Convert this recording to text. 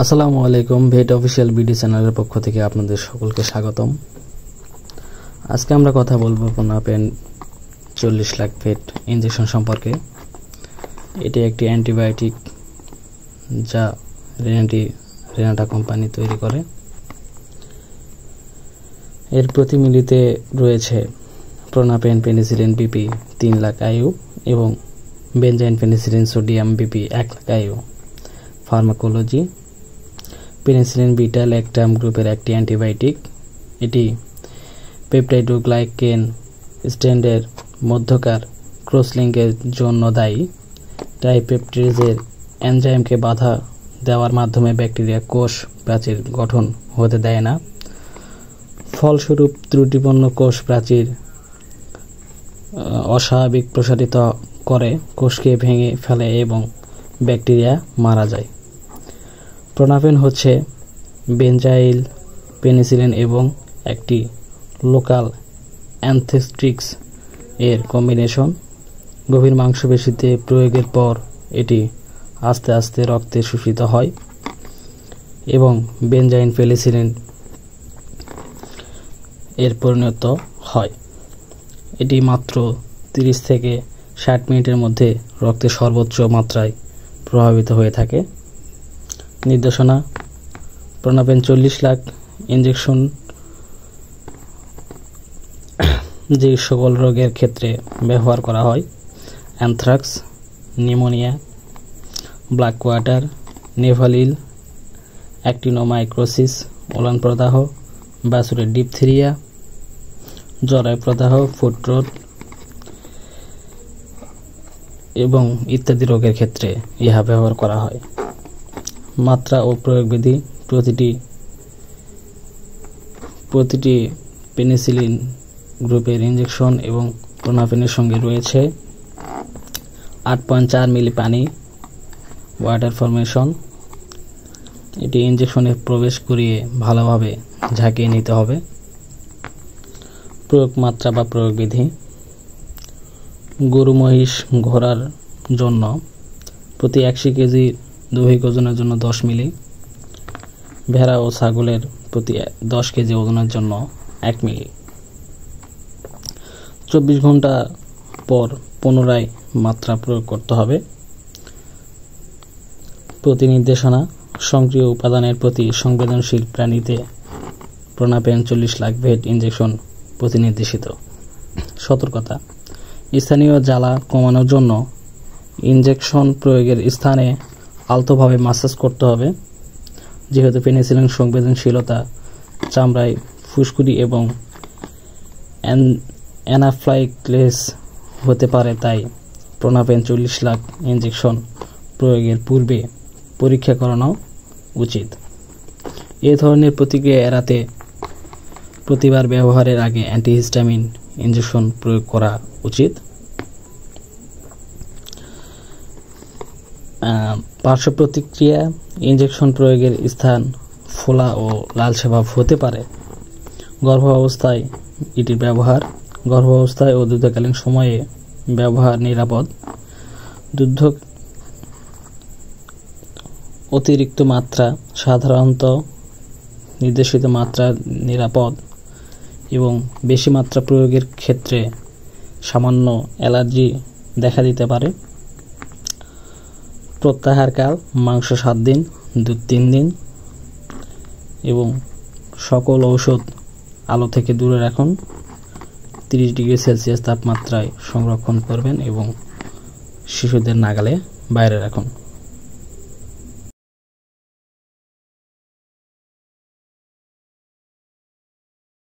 আসসালামু আলাইকুম। ভেট official BD চ্যানেলের পক্ষ থেকে আপনাদের সকলকে স্বাগতম। আজকে আমরা কথা বলবো প্রোনাপেন 40 লাখ ভেট ইনজেকশন সম্পর্কে। এটি একটি অ্যান্টিবায়োটিক যা রেনাটা কোম্পানি তৈরি করে। এর প্রতি মিলিতে রয়েছে Pronapen penicillin BP 3 lakh IU এবং benzyl penicillin sodium BP 1 lakh IU. Pharmacology: penicillin beta lactam গ্রুপের একটি অ্যান্টিবায়োটিক। এটি পেপটাইডোগ্লাইকেন স্ট্র্যান্ডের মধ্যকার ক্রসলিঙ্কের জন্য দায়ী। ট্রাইপেপটিডেজের এনজাইমকে বাধা দেওয়ার মাধ্যমে ব্যাকটেরিয়া কোষ প্রাচীর গঠন হতে দেয় না। ফলস্বরূপ ত্রুটিপূর্ণ কোষ প্রাচীর অস্বাভাবিক প্রসারিত করে, কোষকে ভেঙে ফেলে এবং ব্যাকটেরিয়া মারা যায়। প্রোনাপেন হচ্ছে বেনজাইল পেনিসিলিন এবং একটি লোকাল অ্যানথেস্ট্রিক্স এর কম্বিনেশন। গভীর মাংসপেশিতে প্রয়োগের পর এটি আস্তে আস্তে রক্তে শোষিত হয় এবং বেনজাইন পেনিসিলিন এর পরিণত হয়। এটি মাত্র 30 থেকে 60 মিনিটের মধ্যে রক্তে সর্বোচ্চ মাত্রায় প্রভাবিত হয়ে থাকে। নির্দেশনা: প্রোনাপেন 40 লাখ ইনজেকশন যে সকল রোগের ক্ষেত্রে ব্যবহার করা হয়: অ্যানথ্রাক্স, নিউমোনিয়া, ব্ল্যাক কোয়াটার, নেভালিল, অ্যাক্টিনোমাইক্রোসিস, ওলান প্রদাহ, বাছুরের ডিপথেরিয়া, জরায়ু প্রদাহ, ফুট রট এবং ইত্যাদি রোগের ক্ষেত্রে ইহা ব্যবহার করা হয়। মাত্রা ও প্রয়োগবিধি: প্রতিটি পেনিসিলিন গ্রুপের ইনজেকশন এবং প্রোনাপেনের সঙ্গে রয়েছে 8.4 মিলি পানি ওয়াটার ফর্মেশন। এটি ইনজেকশনে প্রবেশ করিয়ে ভালোভাবে ঝাঁকিয়ে নিতে হবে। প্রয়োগ মাত্রা বা প্রয়োগবিধি: গরু, মহিষ, ঘোড়ার জন্য প্রতি 100 কেজি দৈহিক ওজনের জন্য 10 মিলি, ভেড়া ও ছাগলের প্রতি 10 কেজি ওজনের জন্য 1 মিলি। 24 ঘন্টা পর পুনরায় মাত্রা প্রয়োগ করতে হবে। প্রতি নির্দেশনা: সক্রিয় উপাদানের প্রতি সংবেদনশীল প্রাণীতে প্রোনাপেন 40 লাখ ভেট ইনজেকশন প্রতিনির্দেশিত। সতর্কতা: স্থানীয় জ্বালা কমানোর জন্য ইনজেকশন প্রয়োগের স্থানে আলতোভাবে মাসাজ করতে হবে। যেহেতু পেনিসিলিন সংবেদনশীলতা চামড়ায় ফুসকুড়ি এবং অ্যানাফ্লাইক্লেস হতে পারে, তাই প্রোনাপেন 40 লাখ ইনজেকশন প্রয়োগের পূর্বে পরীক্ষা করানো উচিত। এ ধরনের প্রতিক্রিয়া এড়াতে প্রতিবার ব্যবহারের আগে অ্যান্টিহিস্টামিন ইনজেকশন প্রয়োগ করা উচিত। পার্শ্ব প্রতিক্রিয়া: ইনজেকশন প্রয়োগের স্থান ফোলা ও লালচে ভাব হতে পারে। গর্ভাবস্থায় এটির ব্যবহার: গর্ভাবস্থায় ও দুধকালীন সময়ে ব্যবহার নিরাপদ। দুধ অতিরিক্ত মাত্রা সাধারণত নির্দেশিত মাত্রা নিরাপদ এবং বেশি মাত্রা প্রয়োগের ক্ষেত্রে সামান্য অ্যালার্জি দেখা দিতে পারে। প্রত্যাহারকাল: মাংস 7 দিন, দুধ 3 দিন এবং সকল ঔষধ আলো থেকে দূরে রাখুন। 30 ডিগ্রি সেলসিয়াস তাপমাত্রায় সংরক্ষণ করবেন এবং শিশুদের নাগালে বাইরে রাখুন।